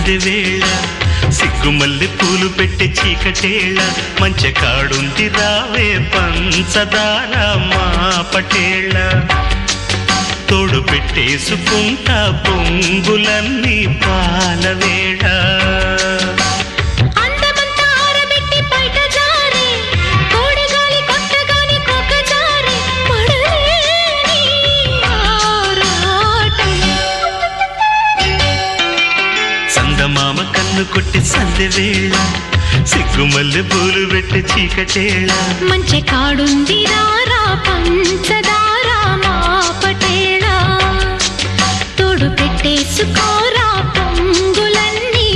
సందె వేళ సిగ్గుమల్లె పూలు పెట్టే చీకటేళ మంచె కాడుంది రావే పంచదార మా పటేళ తోడు పెట్టేసుకుంటా పొంగులన్నీ పాలవేళ మామ కన్ను కొట్టి సందె వేళ సిగ్గుమల్లె పూలు పెట్టి చీకటేళ మంచె కాడుంది రారా పంచదార మా పటేళ తోడు పెట్టేసుకోరా